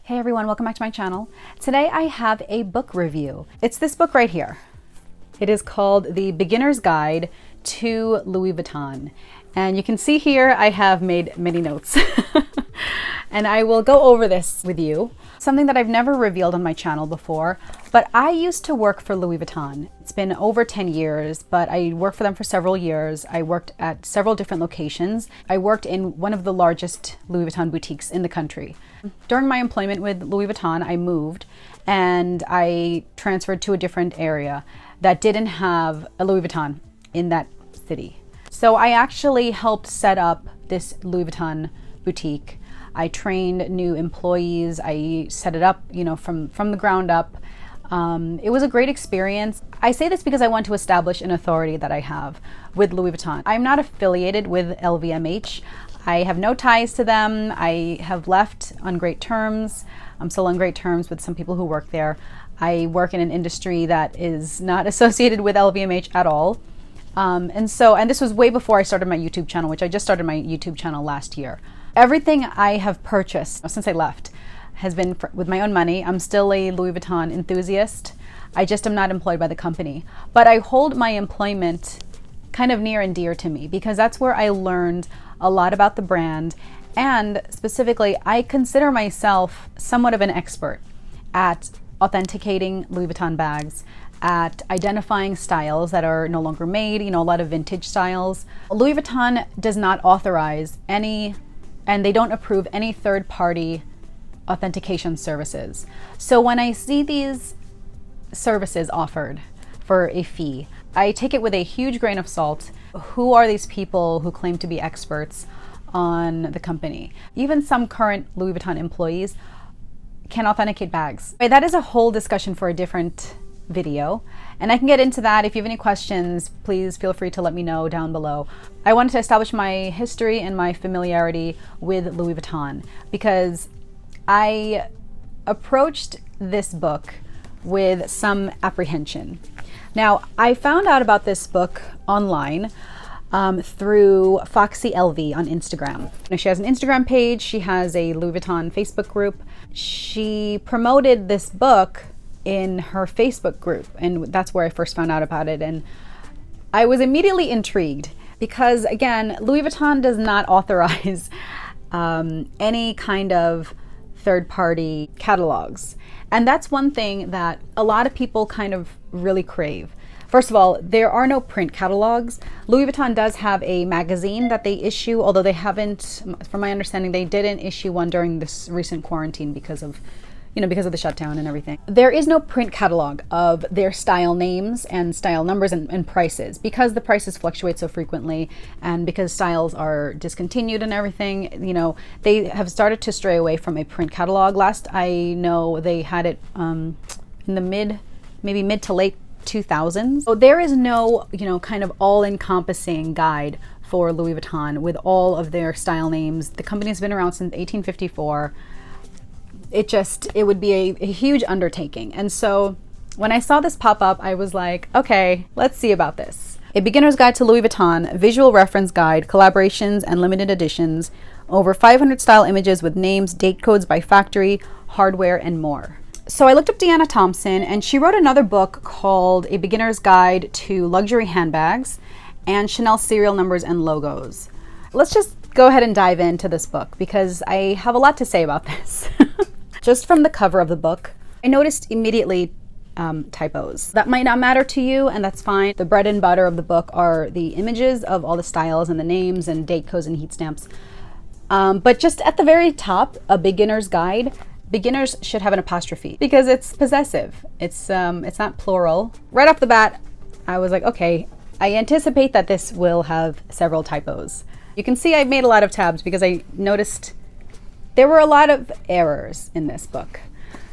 Hey everyone, welcome back to my channel. Today I have a book review. It's this book right here. It is called The Beginner's Guide to Louis Vuitton. And you can see here I have made many notes. And I will go over this with you. Something that I've never revealed on my channel before, but I used to work for Louis Vuitton. It's been over 10 years, but I worked for them for several years. I worked at several different locations. I worked in one of the largest Louis Vuitton boutiques in the country. During my employment with Louis Vuitton, I moved and I transferred to a different area that didn't have a Louis Vuitton in that city. So I actually helped set up this Louis Vuitton boutique. I trained new employees. I set it up, from the ground up. It was a great experience. I say this because I want to establish an authority that I have with Louis Vuitton. I'm not affiliated with LVMH. I have no ties to them. I have left on great terms. I'm still on great terms with some people who work there. I work in an industry that is not associated with LVMH at all. And this was way before I started my YouTube channel, which I just started my YouTube channel last year. Everything I have purchased since I left has been with my own money. I'm still a Louis Vuitton enthusiast. I just am not employed by the company. But I hold my employment kind of near and dear to me because that's where I learned a lot about the brand. And specifically, I consider myself somewhat of an expert at authenticating Louis Vuitton bags, at identifying styles that are no longer made, a lot of vintage styles. Louis Vuitton does not authorize any, and they don't approve any third-party authentication services. So when I see these services offered for a fee, I take it with a huge grain of salt. Who are these people who claim to be experts on the company? Even some current Louis Vuitton employees can authenticate bags. That is a whole discussion for a different video, and I can get into that. If you have any questions, please feel free to let me know down below. I wanted to establish my history and my familiarity with Louis Vuitton because I approached this book with some apprehension. Now, I found out about this book online through Foxy LV on Instagram. She has an Instagram page. She has a Louis Vuitton Facebook group. She promoted this book in her Facebook group, and that's where I first found out about it. And I was immediately intrigued because, again, Louis Vuitton does not authorize any kind of third-party catalogs. And that's one thing that a lot of people kind of really crave. First of all, there are no print catalogs. Louis Vuitton does have a magazine that they issue, although they haven't, from my understanding, they didn't issue one during this recent quarantine because of the shutdown and everything. There is no print catalog of their style names and style numbers and prices because the prices fluctuate so frequently and because styles are discontinued and everything. They have started to stray away from a print catalog. Last I know, they had it in the mid to late 2000s. So there is no, kind of all-encompassing guide for Louis Vuitton with all of their style names. The company's been around since 1854. It would be a huge undertaking. And so when I saw this pop up, I was like, okay, let's see about this. A Beginner's Guide to Louis Vuitton, Visual Reference Guide, Collaborations and Limited Editions, over 500 style images with names, date codes by factory, hardware, and more. So I looked up Deanna Thompson, and she wrote another book called A Beginner's Guide to Luxury Handbags and Chanel Serial Numbers and Logos. Let's just go ahead and dive into this book because I have a lot to say about this. Just from the cover of the book, I noticed immediately typos. That might not matter to you, and that's fine. The bread and butter of the book are the images of all the styles and the names and date codes and heat stamps. But just at the very top, a beginner's guide, beginners should have an apostrophe because it's possessive. It's not plural. Right off the bat, I was like, okay, I anticipate that this will have several typos. You can see I've made a lot of tabs because I noticed there were a lot of errors in this book.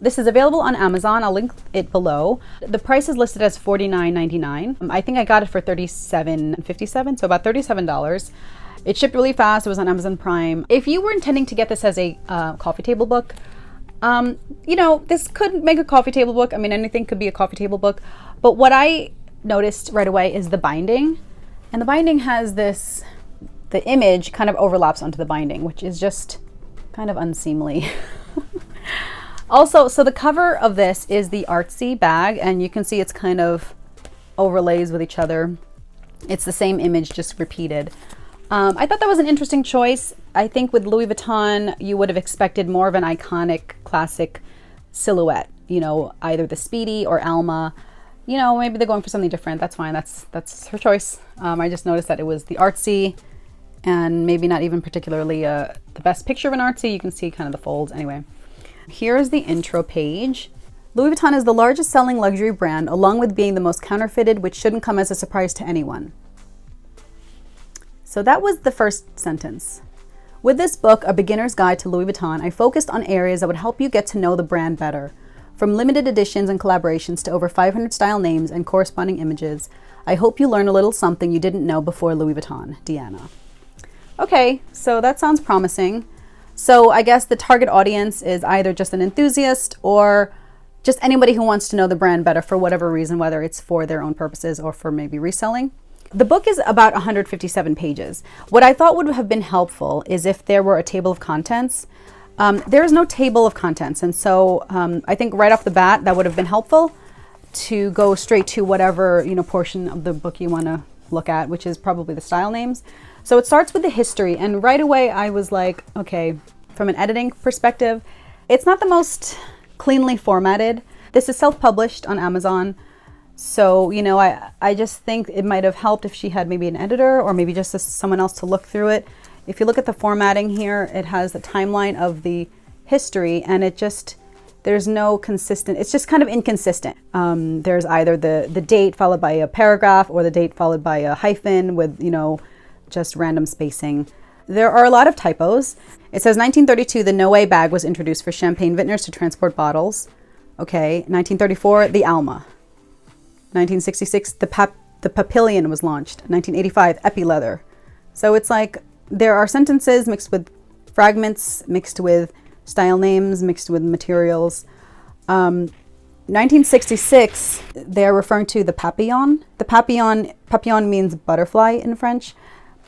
This is available on Amazon. I'll link it below. The price is listed as $49.99. I think I got it for $37.57, so about $37. It shipped really fast. It was on Amazon Prime. If you were intending to get this as a coffee table book, this could make a coffee table book. I mean, anything could be a coffee table book. But what I noticed right away is the binding. And the binding has the image kind of overlaps onto the binding, which is just kind of unseemly. Also, so the cover of this is the artsy bag, and you can see it's kind of overlays with each other. It's the same image, just repeated. I thought that was an interesting choice. I think with Louis Vuitton, you would have expected more of an iconic, classic silhouette. You know, either the Speedy or Alma. You know, maybe they're going for something different. That's fine. That's her choice. I just noticed that it was the artsy, and maybe not even particularly the best picture of an artsy. You can see kind of the folds. Anyway, here's the intro page. Louis Vuitton is the largest selling luxury brand, along with being the most counterfeited, which shouldn't come as a surprise to anyone. So that was the first sentence. With this book, A Beginner's Guide to Louis Vuitton, I focused on areas that would help you get to know the brand better. From limited editions and collaborations to over 500 style names and corresponding images, I hope you learn a little something you didn't know before Louis Vuitton, Deanna. Okay, so that sounds promising. So I guess the target audience is either just an enthusiast or just anybody who wants to know the brand better for whatever reason, whether it's for their own purposes or for maybe reselling. The book is about 157 pages. What I thought would have been helpful is if there were a table of contents. There is no table of contents, and so I think right off the bat that would have been helpful to go straight to whatever portion of the book you want to look at, which is probably the style names. So it starts with the history, and right away I was like, okay, from an editing perspective, it's not the most cleanly formatted. This is self-published on Amazon. So, I just think it might have helped if she had maybe an editor or maybe just someone else to look through it. If you look at the formatting here, it has the timeline of the history, and there's no consistent, it's just kind of inconsistent. There's either the date followed by a paragraph or the date followed by a hyphen with, just random spacing. There are a lot of typos. It says 1932, the No-Way bag was introduced for champagne vintners to transport bottles. Okay, 1934, the Alma. 1966, the Papillion was launched. 1985, Epi-Leather. So it's like there are sentences mixed with fragments, mixed with style names, mixed with materials. 1966, they're referring to the Papillon. The papillon means butterfly in French.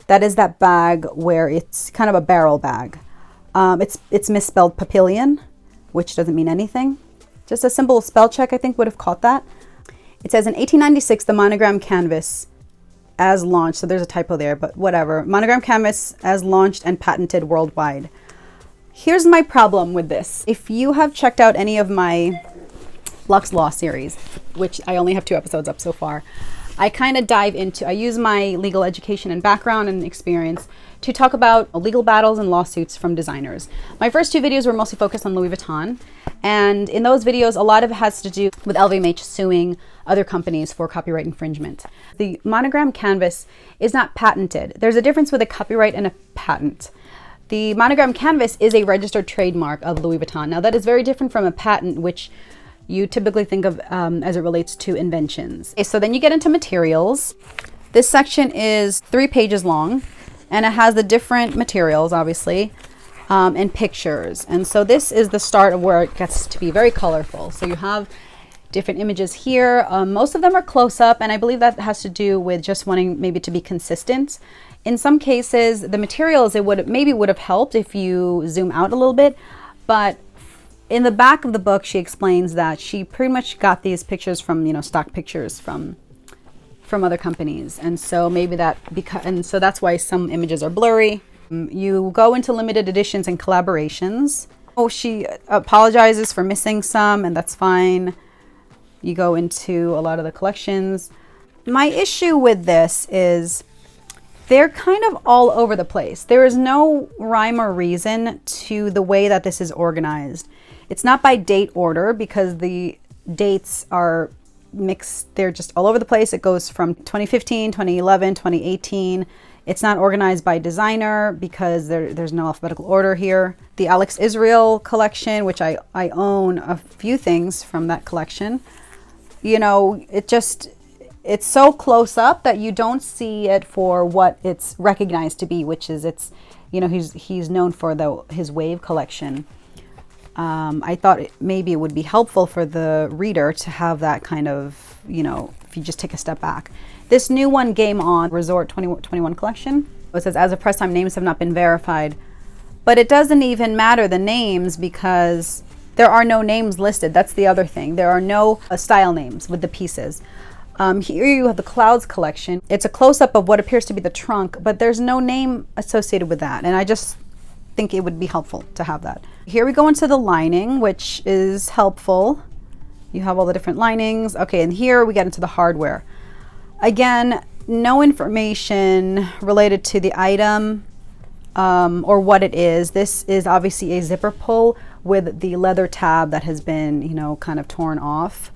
That is that bag where it's kind of a barrel bag. It's misspelled Papillion, which doesn't mean anything. Just a simple spell check, I think, would have caught that. It says in 1896, the monogram canvas as launched. So there's a typo there, but whatever. Monogram canvas as launched and patented worldwide. Here's my problem with this. If you have checked out any of my Lux Law series, which I only have 2 episodes up so far, I kind of I use my legal education and background and experience to talk about legal battles and lawsuits from designers. My first 2 videos were mostly focused on Louis Vuitton. And in those videos, a lot of it has to do with LVMH suing other companies for copyright infringement. The monogram canvas is not patented. There's a difference with a copyright and a patent. The monogram canvas is a registered trademark of Louis Vuitton. Now that is very different from a patent, which you typically think of as it relates to inventions. Okay, so then you get into materials. This section is 3 pages long, and it has the different materials, obviously, and pictures. And so this is the start of where it gets to be very colorful. So you have different images here. Most of them are close up, and I believe that has to do with just wanting maybe to be consistent. In some cases, the materials, it would have helped if you zoom out a little bit, but in the back of the book, she explains that she pretty much got these pictures from, stock pictures from other companies. And so maybe so that's why some images are blurry. You go into limited editions and collaborations. Oh, she apologizes for missing some, and that's fine. You go into a lot of the collections. My issue with this is they're kind of all over the place. There is no rhyme or reason to the way that this is organized. It's not by date order because the dates are mixed. They're just all over the place. It goes from 2015, 2011, 2018. It's not organized by designer because there's no alphabetical order here. The Alex Israel collection, which I own a few things from that collection, it's so close up that you don't see it for what it's recognized to be, which is he's known for his Wave collection. I thought maybe it would be helpful for the reader to have that kind of, if you just take a step back. This new one, Game On, Resort 2021 collection. It says, as of press time, names have not been verified. But it doesn't even matter the names because there are no names listed. That's the other thing. There are no style names with the pieces. Here you have the Clouds collection. It's a close-up of what appears to be the trunk, but there's no name associated with that. And I just think it would be helpful to have that. Here we go into the lining, which is helpful. You have all the different linings. Okay, and here we get into the hardware. Again, no information related to the item or what it is. This is obviously a zipper pull with the leather tab that has been, you know, kind of torn off.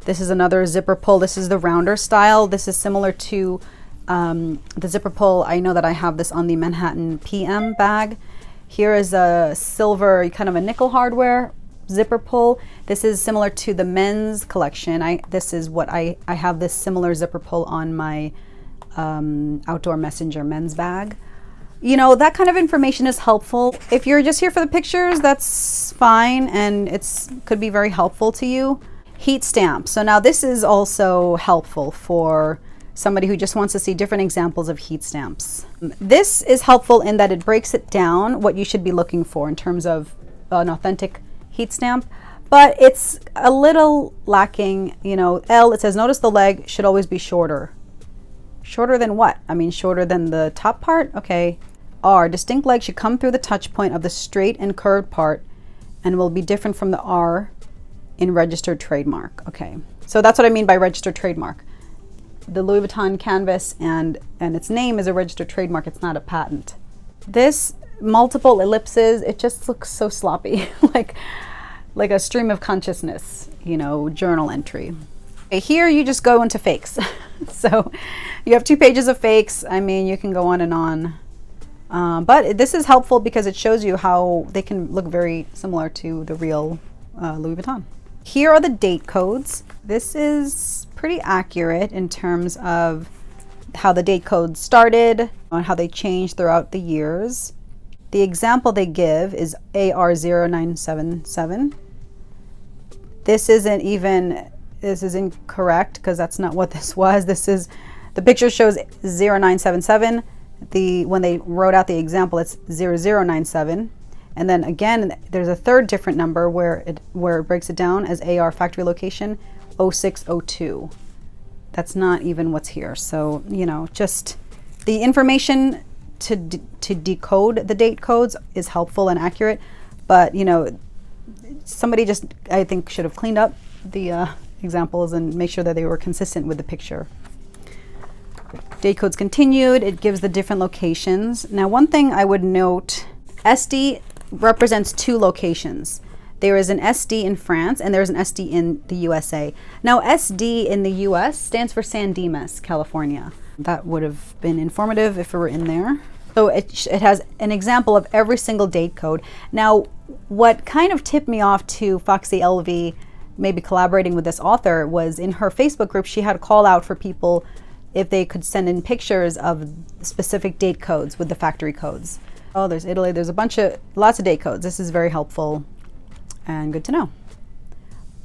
This is another zipper pull. This is the rounder style. This is similar to the zipper pull. I know that I have this on the Manhattan PM bag. Here is a silver, kind of a nickel hardware zipper pull. This is similar to the men's collection. This is what I have this similar zipper pull on my Outdoor Messenger men's bag. You know, that kind of information is helpful. If you're just here for the pictures, that's fine, and could be very helpful to you. Heat stamp. So now this is also helpful for somebody who just wants to see different examples of heat stamps. This is helpful in that it breaks it down what you should be looking for in terms of an authentic heat stamp, but it's a little lacking. You know, L, it says notice the leg should always be shorter. Shorter than what? I mean, shorter than the top part? Okay. R, distinct leg should come through the touch point of the straight and curved part and will be different from the R in registered trademark. Okay, so that's what I mean by registered trademark. The Louis Vuitton canvas and its name is a registered trademark. It's not a patent. This multiple ellipses, it just looks so sloppy, like a stream of consciousness, you know, journal entry. Okay, here you just go into fakes. So you have 2 pages of fakes. I mean, you can go on and on. But this is helpful because it shows you how they can look very similar to the real Louis Vuitton. Here are the date codes. This is pretty accurate in terms of how the date codes started and how they changed throughout the years. The example they give is AR0977. This is incorrect because that's not what this was. The picture shows 0977. When they wrote out the example, it's 0097. And then again, there's a third different number where it breaks it down as AR factory location 0602. That's not even what's here. So, you know, just the information to decode the date codes is helpful and accurate. But, you know, somebody just, I think, should have cleaned up the examples and make sure that they were consistent with the picture. Date codes continued. It gives the different locations. Now, one thing I would note, SD represents 2 locations. There is an SD in France and there's an SD in the USA. Now, SD in the US stands for San Dimas, California. That would have been informative if it were in there. So it has an example of every single date code. Now, what kind of tipped me off to Foxy LV maybe collaborating with this author was in her Facebook group, she had a call out for people if they could send in pictures of specific date codes with the factory codes. Oh, there's Italy. There's lots of date codes. This is very helpful and good to know.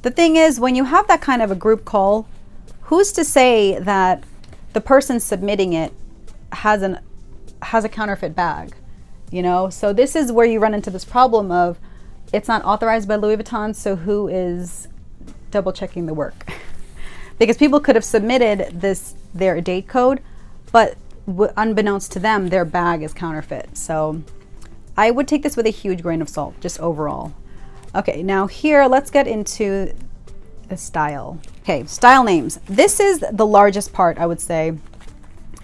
The thing is, when you have that kind of a group call, who's to say that the person submitting it has a counterfeit bag, you know? So this is where you run into this problem of it's not authorized by Louis Vuitton, so who is double checking the work? Because people could have submitted their date code, but unbeknownst to them, their bag is counterfeit. So I would take this with a huge grain of salt, just overall. Okay, now here, let's get into the style. Okay, style names. This is the largest part, I would say.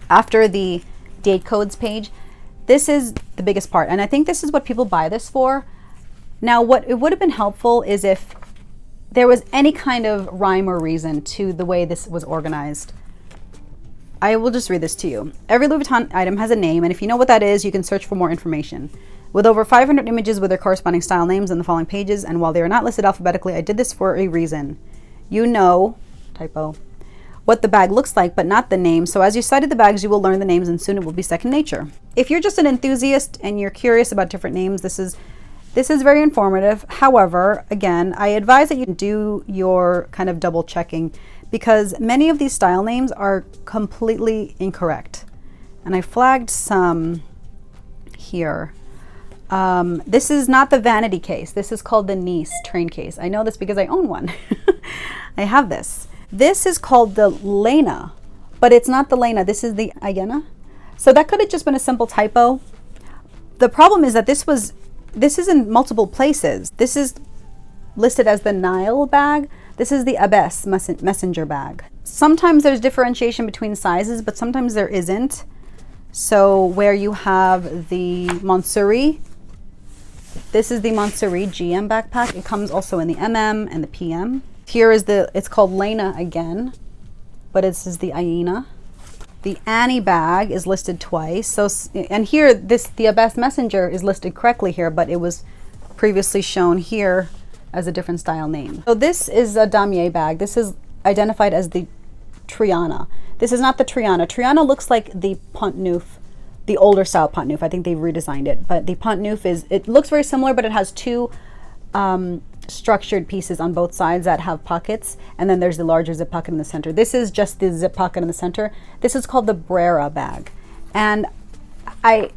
After the date codes page, this is the biggest part. And I think this is what people buy this for. Now, what it would have been helpful is if there was any kind of rhyme or reason to the way this was organized. I will just read this to you. Every Louis Vuitton item has a name, and if you know what that is, you can search for more information. With over 500 images with their corresponding style names in the following pages, and while they are not listed alphabetically, I did this for a reason. You know, typo, what the bag looks like, but not the name. So as you study the bags, you will learn the names, and soon it will be second nature. If you're just an enthusiast and you're curious about different names, this is very informative. However, again, I advise that you do your kind of double checking because many of these style names are completely incorrect. And I flagged some here. This is not the vanity case. This is called the Nice train case. I know this because I own one. I have this. This is called the Lena, but it's not the Lena. This is the Ayena. So that could have just been a simple typo. The problem is that this is in multiple places. This is listed as the Nile bag. This is the Abbess messenger bag. Sometimes there's differentiation between sizes, but sometimes there isn't. So where you have the Montsouris, this is the Montsouris GM backpack. It comes also in the MM and the PM. Here is it's called Lena again, but this is the Ayena. The Annie bag is listed twice. So, and here, the Abbess Messenger is listed correctly here, but it was previously shown here as a different style name. So this is a damier bag. This is identified as the Triana. This is not the Triana. Triana looks like the Pont Neuf, the older style Pont Neuf. I think they've redesigned it, but the Pont Neuf it looks very similar, but it has two structured pieces on both sides that have pockets, and then there's the larger zip pocket in the center. This is just the zip pocket in the center. This is called the Brera bag, and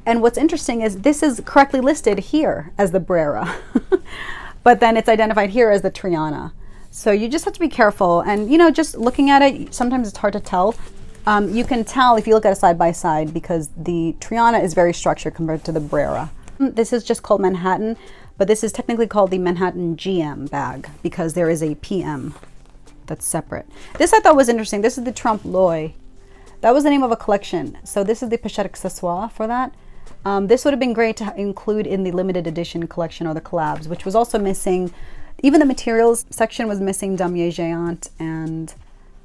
what's interesting is this is correctly listed here as the Brera, but then it's identified here as the Triana. So you just have to be careful, and you know, just looking at it, sometimes it's hard to tell. You can tell if you look at it side by side because the Triana is very structured compared to the Brera. This is just called Manhattan, but this is technically called the Manhattan GM bag because there is a PM that's separate. This I thought was interesting. This is the Trompe l'oeil. That was the name of a collection. So this is the Pochette Accessoire for that. This would have been great to include in the limited edition collection or the collabs, which was also missing. Even the materials section was missing Damier Géant, and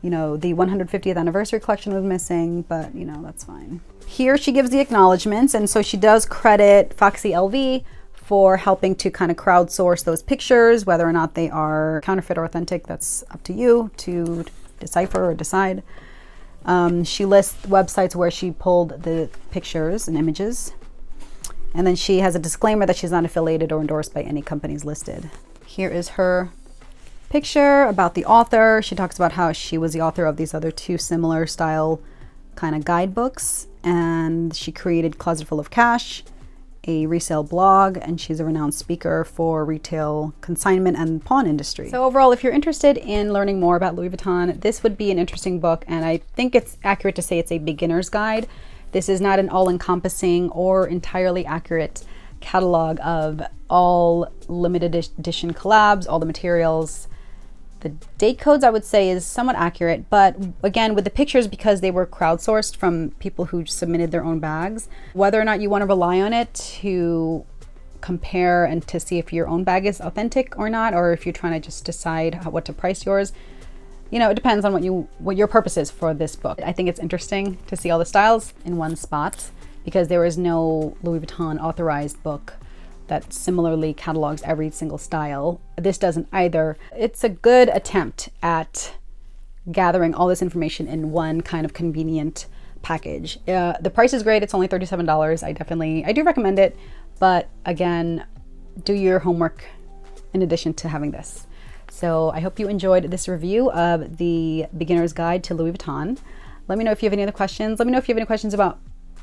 you know, the 150th anniversary collection was missing, but you know, that's fine. Here she gives the acknowledgements, and so she does credit Foxy LV for helping to kind of crowdsource those pictures, whether or not they are counterfeit or authentic. That's up to you to decipher or decide. She lists websites where she pulled the pictures and images. And then she has a disclaimer that she's not affiliated or endorsed by any companies listed. Here is her picture about the author. She talks about how she was the author of these other two similar style kind of guidebooks, and she created Closet Full of Cash, a resale blog, and she's a renowned speaker for retail consignment and pawn industry. So overall, if you're interested in learning more about Louis Vuitton, this would be an interesting book, and I think it's accurate to say it's a beginner's guide. This is not an all-encompassing or entirely accurate catalog of all limited edition collabs, all the materials. The date codes, I would say, is somewhat accurate, but again, with the pictures, because they were crowdsourced from people who submitted their own bags, whether or not you want to rely on it to compare and to see if your own bag is authentic or not, or if you're trying to just decide what to price yours, you know, it depends on what your purpose is for this book. I think it's interesting to see all the styles in one spot because there is no Louis Vuitton authorized book that similarly catalogs every single style. This doesn't either. It's a good attempt at gathering all this information in one kind of convenient package. The price is great. It's only $37. I do recommend it, but again, do your homework in addition to having this. So I hope you enjoyed this review of the Beginner's Guide to Louis Vuitton. Let me know if you have any other questions. Let me know if you have any questions about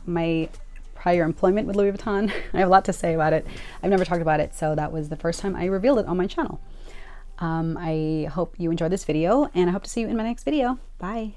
my prior employment with Louis Vuitton. I have a lot to say about it. I've never talked about it, so that was the first time I revealed it on my channel. I hope you enjoyed this video, and I hope to see you in my next video. Bye.